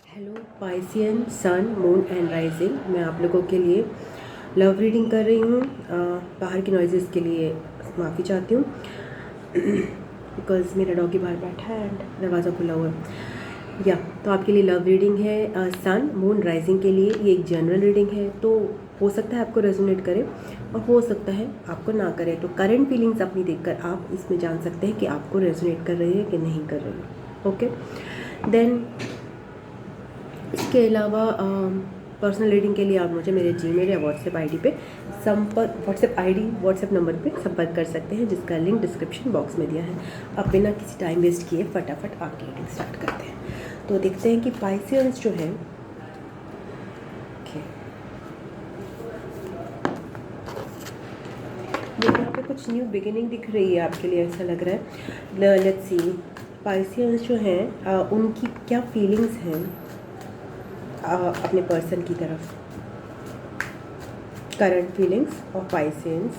Hello Piscean sun moon and rising, मैं आप लोगों के लिए लव रीडिंग कर रही हूँ। बाहर की नॉइज़ेस के लिए माफ़ी चाहती हूँ बिकॉज़ मेरा डॉगी बाहर बैठा है एंड दरवाज़ा खुला हुआ है। तो आपके लिए लव रीडिंग है सन मून राइजिंग के लिए। ये एक जनरल रीडिंग है, तो हो सकता है आपको रेजोनेट करे और हो सकता है आपको ना करे। तो करंट फीलिंग्स अपनी देखकर आप इसमें जान सकते हैं कि आपको रेजोनेट कर रही है कि नहीं कर रही है। ओके, देन इसके अलावा पर्सनल रीडिंग के लिए आप मुझे मेरे जीमेल या व्हाट्सएप आईडी पे व्हाट्सएप नंबर पे संपर्क कर सकते हैं, जिसका लिंक डिस्क्रिप्शन बॉक्स में दिया है। अब बिना किसी टाइम वेस्ट किए फटाफट आपकी रीडिंग स्टार्ट करते हैं। तो देखते हैं कि पाइसियंस जो है मुझे यहाँ पे कुछ न्यू बिगिनिंग दिख रही है आपके लिए, ऐसा लग रहा है। लेट्स सी पाइसियंस जो हैं उनकी क्या फीलिंग्स हैं अपने पर्सन की तरफ। Current feelings of Pisceans,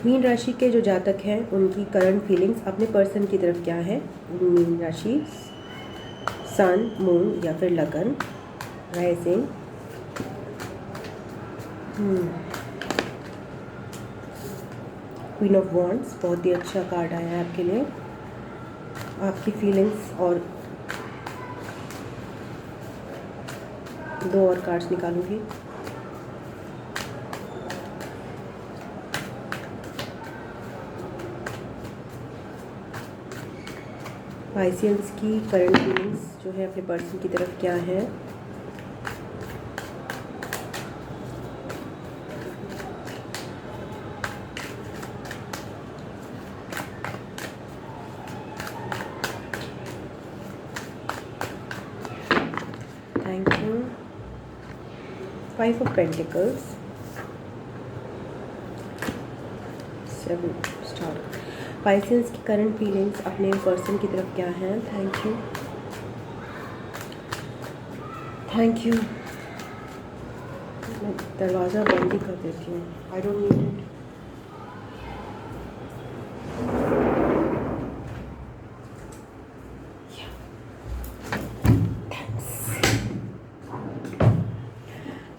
mean राशि के जो जातक हैं उनकी करंट फीलिंग्स अपने पर्सन की तरफ क्या है। मीन राशि, सन, मून या फिर लगन, राइजिंग। क्वीन ऑफ वॉन्ड्स, बहुत ही अच्छा कार्ड आया है आपके लिए। आपकी फीलिंग्स और दो और कार्ड्स निकालूंगी। पाइसियंस की करंट फीलिंग्स जो है अपने पर्सन की तरफ क्या है। Thank you. 5 of pentacles, 7 star. Pisceans की करंट फीलिंग्स अपने पर्सन की तरफ क्या है। Thank you, thank you. मैं दरवाज़ा बंद ही कर देती हूँ, I don't need it.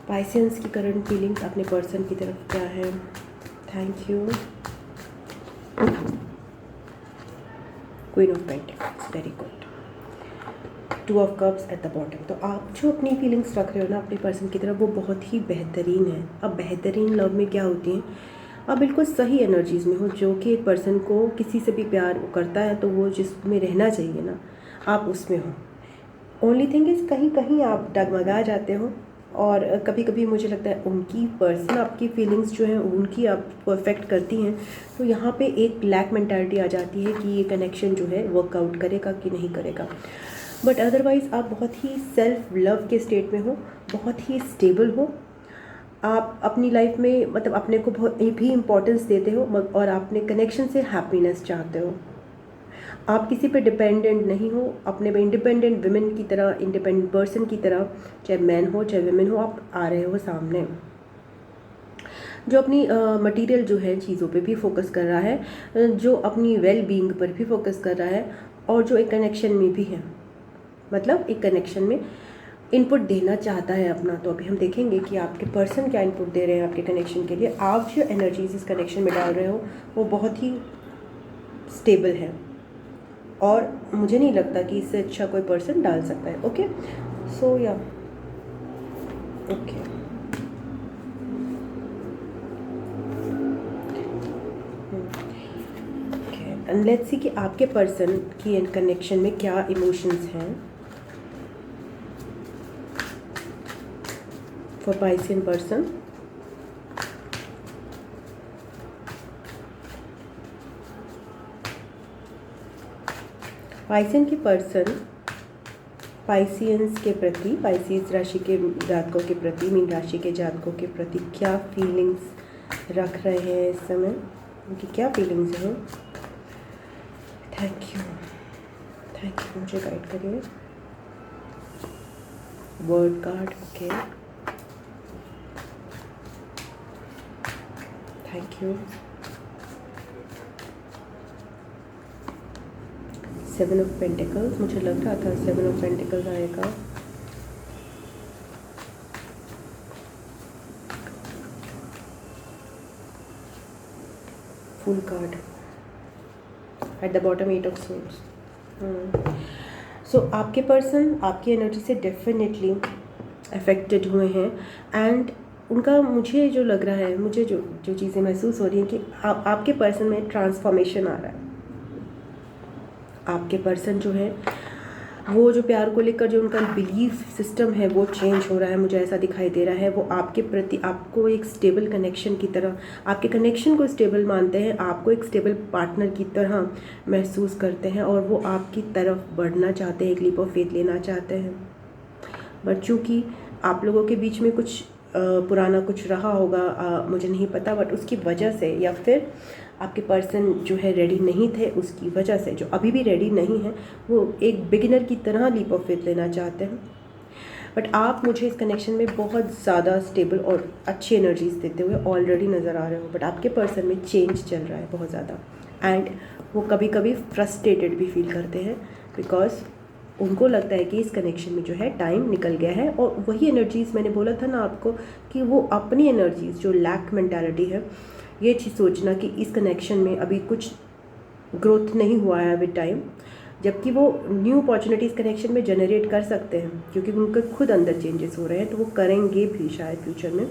Pisceans की करंट फीलिंग्स अपने पर्सन की तरफ क्या है। Thank you. Queen of pentacles, very good. 2 of cups eight the bottom. तो आप जो अपनी फीलिंग्स रख रहे हो ना अपने पर्सन की तरफ, वो बहुत ही बेहतरीन है। अब बेहतरीन लव में क्या होती हैं, आप बिल्कुल सही एनर्जीज़ में हो, जो कि एक पर्सन को किसी से भी प्यार करता है तो वो जिसमें रहना चाहिए ना, आप उसमें हो। ओनली थिंग इज़ कहीं कहीं आप डगमगा जाते हो, और कभी कभी मुझे लगता है उनकी पर्सन आपकी फीलिंग्स जो हैं उनकी आपको अफेक्ट करती हैं। तो यहाँ पे एक लैक मेंटालिटी आ जाती है कि ये कनेक्शन जो है वर्कआउट करेगा कि नहीं करेगा। बट अदरवाइज़ आप बहुत ही सेल्फ लव के स्टेट में हो, बहुत ही स्टेबल हो। आप अपनी लाइफ में मतलब अपने को बहुत भी इम्पोर्टेंस देते हो, और आपने कनेक्शन से हैप्पीनेस चाहते हो। आप किसी पे डिपेंडेंट नहीं हो, अपने पे इंडिपेंडेंट वुमेन की तरह, इंडिपेंडेंट पर्सन की तरह, चाहे मैन हो चाहे वुमेन हो, आप आ रहे हो सामने। जो अपनी मटेरियल जो है चीज़ों पे भी फोकस कर रहा है, जो अपनी वेल बीइंग पर भी फोकस कर रहा है, और जो एक कनेक्शन में भी है, मतलब एक कनेक्शन में इनपुट देना चाहता है अपना। तो अभी हम देखेंगे कि आपके पर्सन क्या इनपुट दे रहे हैं आपके कनेक्शन के लिए। आप जो एनर्जीज इस कनेक्शन में डाल रहे हो वो बहुत ही स्टेबल है, और मुझे नहीं लगता कि इससे अच्छा कोई पर्सन डाल सकता है। ओके, सो या ओके, एंड लेट्स सी कि आपके पर्सन की कनेक्शन में क्या इमोशंस हैं फॉर पाइसियन पर्सन। पाइसियन की पर्सन पाइसियंस के प्रति, पाइसियस राशि के जातकों के प्रति, मीन राशि के जातकों के प्रति क्या फीलिंग्स रख रहे हैं इस समय, उनकी क्या फीलिंग्स हैं। थैंक यू, थैंक यू, मुझे गाइड करिए। Word card, okay, thank you. 7 of pentacles, मुझे लग रहा था 7 ऑफ पेंटिकल्स आएगा। Full card at the bottom, 8 of swords. So आपके पर्सन आपकी एनर्जी से डेफिनेटली अफेक्टेड हुए हैं एंड उनका मुझे जो लग रहा है, मुझे जो जो चीज़ें महसूस हो रही हैं कि आपके पर्सन में ट्रांसफॉर्मेशन आ रहा है। आपके पर्सन जो है वो जो प्यार को लेकर जो उनका बिलीफ सिस्टम है वो चेंज हो रहा है, मुझे ऐसा दिखाई दे रहा है। वो आपके प्रति आपको एक स्टेबल कनेक्शन की तरह, आपके कनेक्शन को स्टेबल मानते हैं, आपको एक स्टेबल पार्टनर की तरह महसूस करते हैं और वो आपकी तरफ बढ़ना चाहते हैं, एक लीप ऑफ फेथ लेना चाहते हैं। बट चूँकि आप लोगों के बीच में कुछ पुराना कुछ रहा होगा, मुझे नहीं पता, बट उसकी वजह से या फिर आपके पर्सन जो है रेडी नहीं थे, उसकी वजह से जो अभी भी रेडी नहीं है वो एक बिगिनर की तरह लीप ऑफ फेथ लेना चाहते हैं। बट आप मुझे इस कनेक्शन में बहुत ज़्यादा स्टेबल और अच्छी एनर्जीज देते हुए ऑलरेडी नज़र आ रहे हो। बट आपके पर्सन में चेंज चल रहा है बहुत ज़्यादा एंड वो कभी कभी फ्रस्ट्रेटेड भी फील करते हैं बिकॉज उनको लगता है कि इस कनेक्शन में जो है टाइम निकल गया है। और वही एनर्जीज़ मैंने बोला था ना आपको कि वो अपनी एनर्जीज़ जो लैक मेंटालिटी है, ये चीज़ सोचना कि इस कनेक्शन में अभी कुछ ग्रोथ नहीं हुआ है विद टाइम, जबकि वो न्यू अपॉर्चुनिटीज़ कनेक्शन में जनरेट कर सकते हैं क्योंकि उनके खुद अंदर चेंजेस हो रहे हैं, तो वो करेंगे भी शायद फ्यूचर में।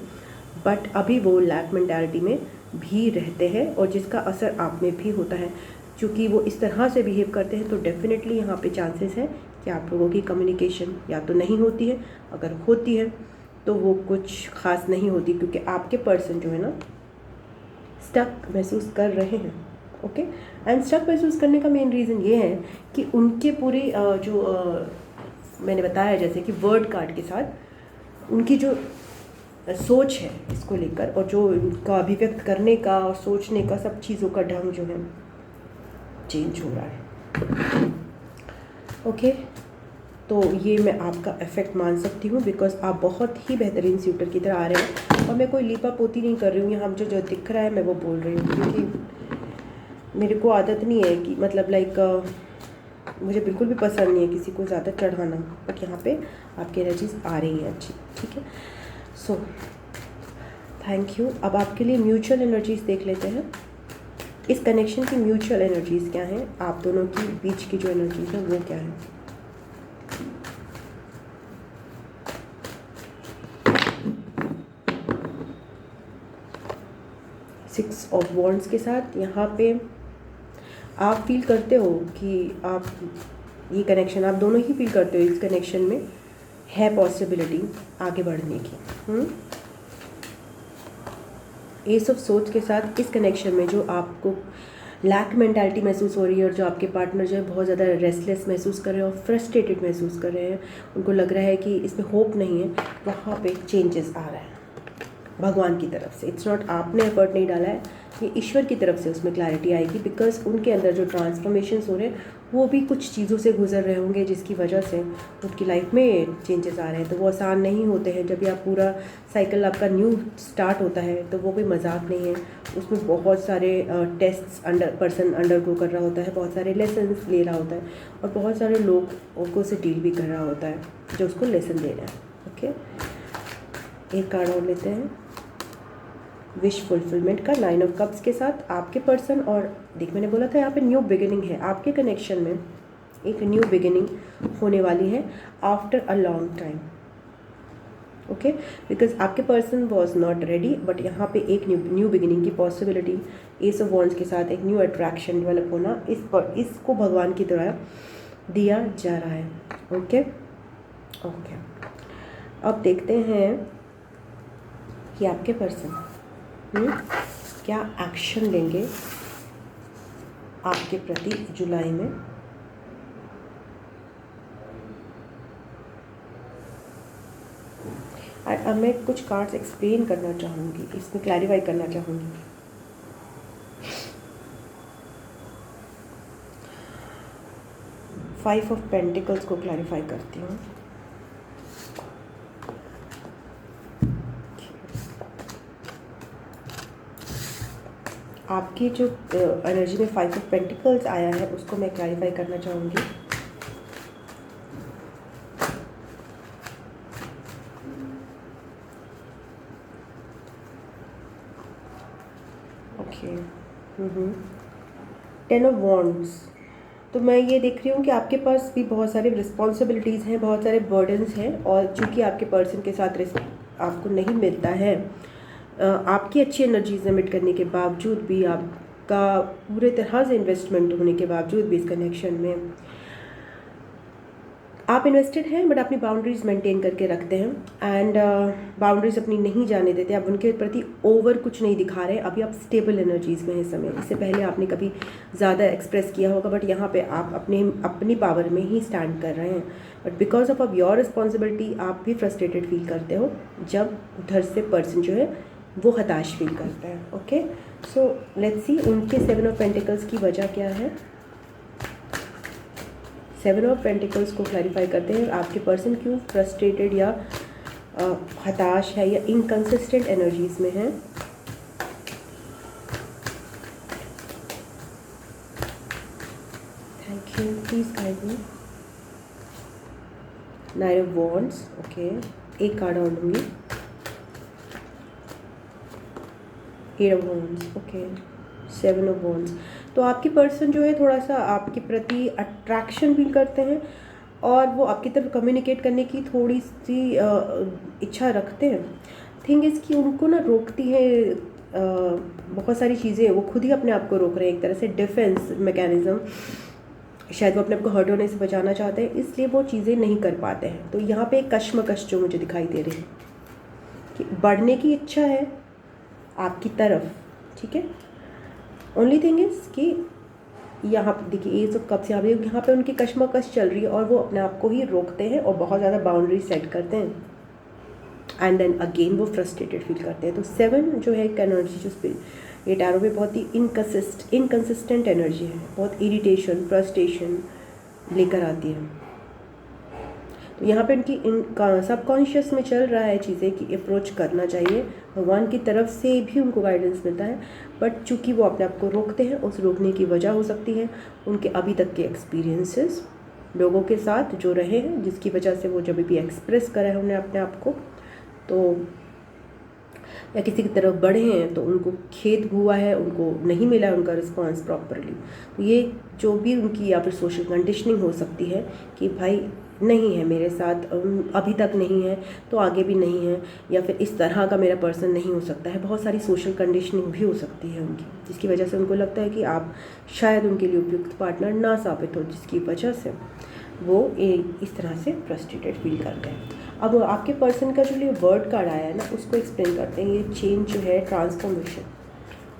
बट अभी वो लैक मेंटालिटी में भी रहते हैं और जिसका असर आप में भी होता है। क्योंकि वो इस तरह से बिहेव करते हैं तो डेफिनेटली यहाँ पे चांसेस है कि आप लोगों की कम्युनिकेशन या तो नहीं होती है, अगर होती है तो वो कुछ ख़ास नहीं होती क्योंकि आपके पर्सन जो है ना स्टक महसूस कर रहे हैं। ओके, एंड स्टक महसूस करने का मेन रीज़न ये है कि उनके पूरे मैंने बताया जैसे कि वर्ड कार्ड के साथ उनकी जो सोच है इसको लेकर और जो उनका अभिव्यक्त करने का और सोचने का सब चीज़ों का ढंग जो है चेंज हो रहा है। ओके, तो ये मैं आपका इफेक्ट मान सकती हूँ बिकॉज आप बहुत ही बेहतरीन स्यूटर की तरह आ रहे हैं और मैं कोई लीपा पोती नहीं कर रही हूँ। यहाँ मुझे जो दिख रहा है मैं वो बोल रही हूँ क्योंकि मेरे को आदत नहीं है कि मतलब मुझे बिल्कुल भी पसंद नहीं है किसी को ज़्यादा चढ़ाना। बट यहाँ पे आपकी एनर्जीज आ रही हैं अच्छी, ठीक है। So thank you. अब आपके लिए म्यूचुअल एनर्जीज देख लेते हैं। इस कनेक्शन की म्यूचुअल एनर्जीज़ क्या हैं, आप दोनों की बीच की जो एनर्जीज़ है वो क्या है। सिक्स ऑफ वॉन्ड्स के साथ यहाँ पे आप फील करते हो कि आप ये कनेक्शन आप दोनों ही फील करते हो इस कनेक्शन में है पॉसिबिलिटी आगे बढ़ने की। एस ऑफ सोर्ड्स के साथ इस कनेक्शन में जो आपको लैक मेंटालिटी महसूस हो रही है और जो आपके पार्टनर जो है बहुत ज़्यादा रेस्टलेस महसूस कर रहे हैं और फ्रस्ट्रेटेड महसूस कर रहे हैं, उनको लग रहा है कि इसमें होप नहीं है, वहाँ पे चेंजेस आ रहा है भगवान की तरफ से। इट्स नॉट आपने एफर्ट नहीं डाला है, ये ईश्वर की तरफ से उसमें क्लैरिटी आएगी बिकॉज उनके अंदर जो ट्रांसफॉर्मेशंस हो रहे हैं वो भी कुछ चीज़ों से गुजर रहे होंगे जिसकी वजह से उनकी लाइफ में चेंजेस आ रहे हैं। तो वो आसान नहीं होते हैं। जब भी आप पूरा साइकिल आपका न्यू स्टार्ट होता है तो वो कोई मजाक नहीं है, उसमें बहुत सारे टेस्ट्स पर्सन अंडरगो कर रहा होता है, बहुत सारे लेसन्स ले रहा होता है और बहुत सारे लोगों से डील भी कर रहा होता है जो उसको लेसन दे रहे हैं। ओके, एक कार्ड और लेते हैं विश फुलफिलमेंट का, 9 ऑफ कप्स के साथ आपके पर्सन। और देख मैंने बोला था यहाँ पे न्यू बिगिनिंग है, आपके कनेक्शन में एक न्यू बिगिनिंग होने वाली है after a long time. Okay, because आपके person was not ready but यहाँ पे एक न्यू बिगिनिंग की पॉसिबिलिटी, एस ऑफ वॉन्ड्स के साथ एक न्यू अट्रैक्शन डेवलप होना इसको भगवान की तरह दिया जा रहा है। ओके ओके, अब देखते हैं कि आपके पर्सन क्या एक्शन लेंगे आपके प्रति जुलाई में। अब मैं कुछ कार्ड्स एक्सप्लेन करना चाहूँगी, इसमें क्लैरिफाई करना चाहूँगी। फाइव ऑफ पेंटिकल्स को क्लैरिफाई करती हूँ। आपकी जो एनर्जी में 5 ऑफ पेंटिकल्स आया है उसको मैं क्लैरिफाई करना चाहूँगी। Okay, 10 of wands. तो मैं ये देख रही हूँ कि आपके पास भी बहुत सारी रिस्पॉन्सिबिलिटीज़ हैं, बहुत सारे बर्डन्स हैं, और चूँकि आपके पर्सन के साथ आपको नहीं मिलता है, आपकी अच्छी एनर्जीज एमिट करने के बावजूद भी, आपका पूरे तरह से इन्वेस्टमेंट होने के बावजूद भी इस कनेक्शन में आप इन्वेस्टेड हैं, बट अपनी बाउंड्रीज मेंटेन करके रखते हैं एंड बाउंड्रीज अपनी नहीं जाने देते। आप उनके प्रति ओवर कुछ नहीं दिखा रहे। अभी आप स्टेबल एनर्जीज़ में हैं इस समय। इससे पहले आपने कभी ज़्यादा एक्सप्रेस किया होगा, बट यहाँ पे आप अपनी पावर में ही स्टैंड कर रहे हैं। But because of your responsibility आप भी फ्रस्ट्रेटेड फील करते हो जब उधर से पर्सन जो है वो हताश फील करता है। ओके, सो लेट्स सी उनके 7 ऑफ पेंटिकल्स की वजह क्या है। 7 ऑफ पेंटिकल्स को क्लैरिफाई करते हैं। आपके पर्सन क्यों फ्रस्ट्रेटेड या हताश है या इनकंसिस्टेंट एनर्जीज में है। Thank you, please guide me. 9 of wands. Okay, एक कार्ड और लूँगी। 8 of wands. Okay, 7 of wands. तो आपकी पर्सन जो है थोड़ा सा आपके प्रति अट्रैक्शन फील करते हैं और वो आपकी तरफ कम्युनिकेट करने की थोड़ी सी इच्छा रखते हैं। थिंग इज़ कि उनको ना रोकती है बहुत सारी चीज़ें। वो खुद ही अपने आप को रोक रहे हैं, एक तरह से डिफेंस मैकेनिज़्म। शायद वो अपने आप को हर्ट होने से बचाना चाहते हैं, इसलिए वो चीज़ें नहीं कर पाते हैं। तो यहाँ पे एक कश्मकश जो मुझे दिखाई दे रही है कि बढ़ने की इच्छा है आपकी तरफ, ठीक है। ओनली थिंग इज़ कि यहाँ पे देखिए एज ऑफ कप्स, यहाँ पे उनकी कश्मकश चल रही है और वो अपने आप को ही रोकते हैं और बहुत ज़्यादा बाउंड्री सेट करते हैं एंड देन अगेन वो फ्रस्ट्रेटेड फील करते हैं। तो 7 जो है एक एनर्जी जो ये टैरो में बहुत ही इनकंसिस्टेंट एनर्जी है, बहुत इरिटेशन फ्रस्ट्रेशन लेकर आती है। तो यहाँ पे उनकी सबकॉन्शियस में चल रहा है चीज़ें कि अप्रोच करना चाहिए, भगवान की तरफ से भी उनको गाइडेंस मिलता है, बट चूँकि वो अपने आप को रोकते हैं, उस रोकने की वजह हो सकती है उनके अभी तक के एक्सपीरियंसेस लोगों के साथ जो रहे हैं, जिसकी वजह से वो जब भी एक्सप्रेस करा है उन्हें अपने आप को, तो या किसी की तरफ बढ़े हैं तो उनको खेद हुआ है, उनको नहीं मिला है उनका रिस्पॉन्स प्रॉपरली। तो ये जो भी उनकी या फिर सोशल कंडीशनिंग हो सकती है कि भाई नहीं है मेरे साथ, अभी तक नहीं है तो आगे भी नहीं है, या फिर इस तरह का मेरा पर्सन नहीं हो सकता है। बहुत सारी सोशल कंडीशनिंग भी हो सकती है उनकी, जिसकी वजह से उनको लगता है कि आप शायद उनके लिए उपयुक्त पार्टनर ना साबित हो, जिसकी वजह से वो इस तरह से फ्रस्ट्रेटेड फील करते हैं। अब आपके पर्सन का जो ये वर्ड कार्ड आया है ना, उसको एक्सप्लेन करते हैं। ये चेंज जो है, ट्रांसफॉर्मेशन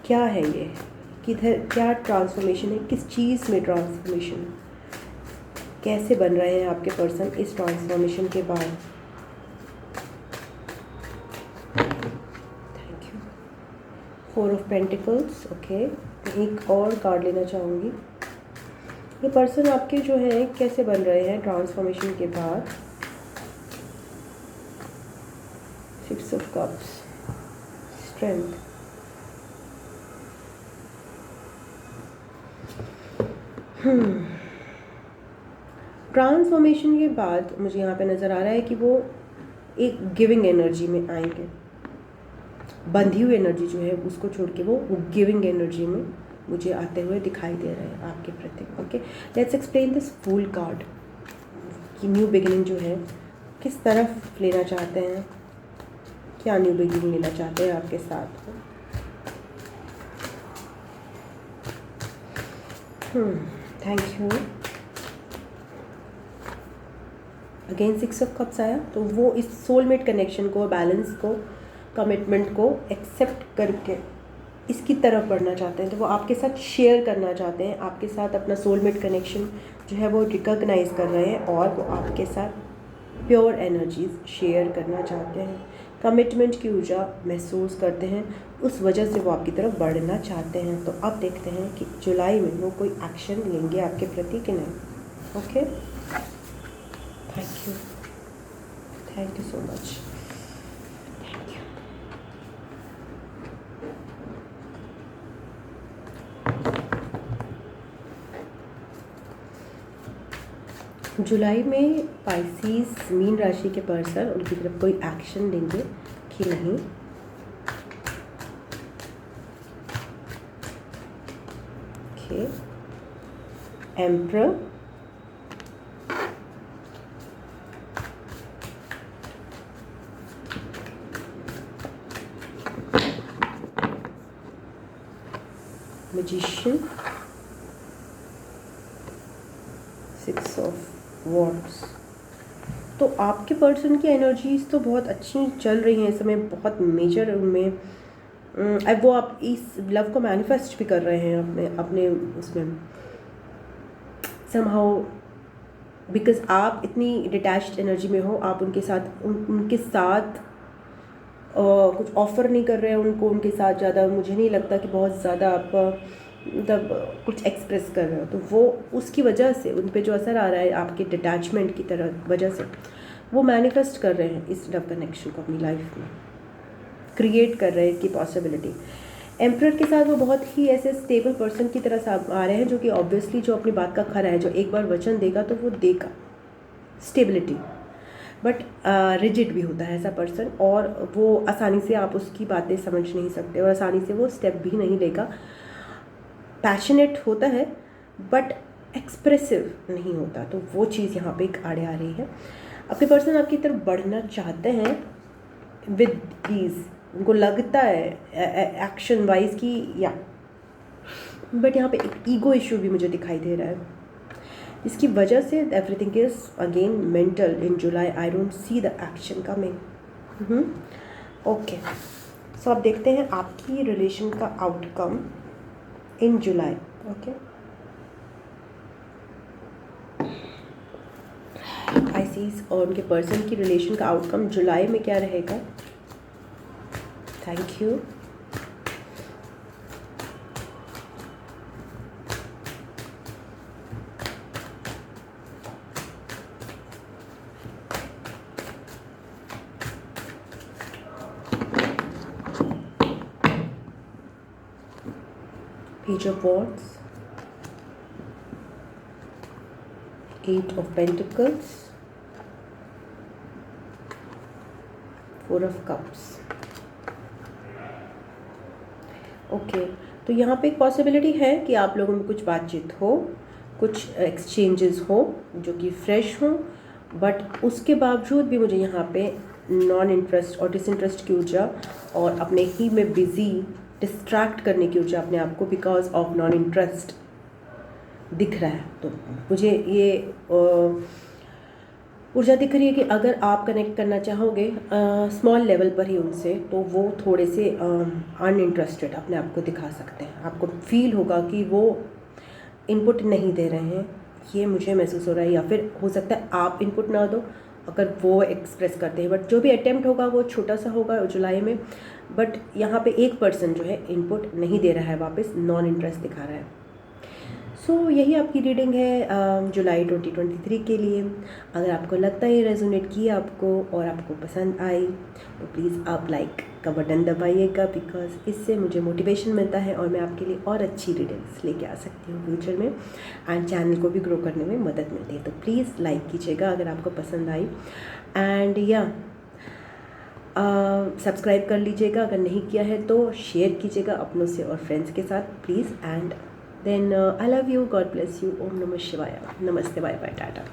क्या है, ये किधर क्या ट्रांसफॉर्मेशन है, किस चीज़ में ट्रांसफॉर्मेशन है, कैसे बन रहे हैं आपके पर्सन इस ट्रांसफॉर्मेशन के बाद। Thank you. 4 of pentacles. Okay, एक और कार्ड लेना चाहूँगी। ये पर्सन आपके जो है कैसे बन रहे हैं ट्रांसफॉर्मेशन के बाद। 6 ऑफ कप्स, स्ट्रेंथ। ट्रांसफॉर्मेशन के बाद मुझे यहाँ पे नज़र आ रहा है कि वो एक गिविंग एनर्जी में आएंगे। बंधी हुई एनर्जी जो है उसको छोड़ के वो गिविंग एनर्जी में मुझे आते हुए दिखाई दे रहे हैं आपके प्रति। Okay, let's explain this fool card कि न्यू बिगिनिंग जो है किस तरफ लेना चाहते हैं, क्या न्यू बिगिनिंग लेना चाहते हैं आपके साथ। Thank you. Again 6 of cups आया, तो वो इस सोलमेट कनेक्शन को, बैलेंस को, कमिटमेंट को एक्सेप्ट करके इसकी तरफ बढ़ना चाहते हैं। तो वो आपके साथ शेयर करना चाहते हैं, आपके साथ अपना सोलमेट कनेक्शन जो है वो रिकॉग्नाइज कर रहे हैं और वो आपके साथ प्योर एनर्जीज शेयर करना चाहते हैं, कमिटमेंट की ऊर्जा महसूस करते हैं, उस वजह से वो आपकी तरफ बढ़ना चाहते हैं। तो अब देखते हैं कि जुलाई में वो कोई एक्शन लेंगे आपके प्रति कि नहीं। Okay, thank you so much. Thank you. जुलाई में पाइसिस मीन राशि के पर्सन उनकी तरफ कोई एक्शन लेंगे कि नहीं? Okay, emperor, magician, 6 of wands. तो आपके पर्सन की एनर्जीज तो बहुत अच्छी चल रही हैं इस समय, बहुत मेजर उनमें अब वो आप इस लव को मैनिफेस्ट भी कर रहे हैं अपने अपने उसमें समहाउ, बिकॉज आप इतनी डिटैच्ड एनर्जी में हो। आप उनके साथ उनके साथ कुछ ऑफ़र नहीं कर रहे हैं उनको, उनके साथ ज़्यादा मुझे नहीं लगता कि बहुत ज़्यादा आप मतलब कुछ एक्सप्रेस कर रहे हो। तो वो उसकी वजह से उन पे जो असर आ रहा है आपके डिटैचमेंट की तरह वजह से वो मैनिफेस्ट कर रहे हैं इस लव कनेक्शन को अपनी लाइफ में, क्रिएट कर रहे हैं इसकी पॉसिबिलिटी। एम्परर के साथ वो बहुत ही ऐसे स्टेबल पर्सन की तरह आ रहे हैं, जो कि ऑब्वियसली जो अपनी बात का खरा है, जो एक बार वचन देगा तो वो देगा, स्टेबिलिटी। बट रिजिड भी होता है ऐसा पर्सन, और वो आसानी से आप उसकी बातें समझ नहीं सकते, और आसानी से वो स्टेप भी नहीं लेगा। पैशनेट होता है बट एक्सप्रेसिव नहीं होता, तो वो चीज़ यहाँ पे एक आड़े आ रही है। अपने पर्सन आपकी तरफ बढ़ना चाहते हैं विद ईज, उनको लगता है एक्शन वाइज की या, बट यहाँ पे एक ईगो इशू भी मुझे दिखाई दे रहा है, इसकी वजह से everything is again mental in July. I don't see the action coming. Okay, so अब देखते हैं आपकी रिलेशन का आउटकम इन जुलाई। ओके, आइसिस और उनके पर्सन की रिलेशन का आउटकम जुलाई में क्या रहेगा? Thank you. Page of Wands, 8 of Pentacles, 4 of Cups। Okay, तो यहाँ पे एक पॉसिबिलिटी है कि आप लोगों में कुछ बातचीत हो, कुछ एक्सचेंजेस हो जो कि फ्रेश हो, बट उसके बावजूद भी मुझे यहाँ पे नॉन इंटरेस्ट और डिसइंटरेस्ट की ऊर्जा और अपने ही में बिजी डिस्ट्रैक्ट करने की ऊर्जा अपने आप को बिकॉज ऑफ नॉन इंटरेस्ट दिख रहा है। तो मुझे ये ऊर्जा दिख रही है कि अगर आप कनेक्ट करना चाहोगे स्मॉल लेवल पर ही उनसे, तो वो थोड़े से अनइंटरेस्टेड अपने आप को दिखा सकते हैं। आपको फील होगा कि वो इनपुट नहीं दे रहे हैं, ये मुझे महसूस हो रहा है, या फिर हो सकता है आप इनपुट ना दो अगर वो एक्सप्रेस करते हैं, बट जो भी अटेम्प्ट होगा वो छोटा सा होगा जुलाई में। बट यहाँ पे एक पर्सन जो है इनपुट नहीं दे रहा है, वापस नॉन इंटरेस्ट दिखा रहा है। सो यही आपकी रीडिंग है जुलाई 2023 के लिए। अगर आपको लगता है ये रेजोनेट किया आपको और आपको पसंद आई, तो प्लीज़ आप लाइक का बटन दबाइएगा, बिकॉज इससे मुझे मोटिवेशन मिलता है और मैं आपके लिए और अच्छी रीडिंग्स लेके आ सकती हूँ फ्यूचर में, एंड चैनल को भी ग्रो करने में मदद मिलती है। तो प्लीज़ लाइक कीजिएगा अगर आपको पसंद आई, एंड या सब्सक्राइब कर लीजिएगा अगर नहीं किया है तो, शेयर कीजिएगा अपनों से और फ्रेंड्स के साथ please, and then I love you, God bless you, ओम नमः शिवाय, नमस्ते, बाय बाय, टाटा।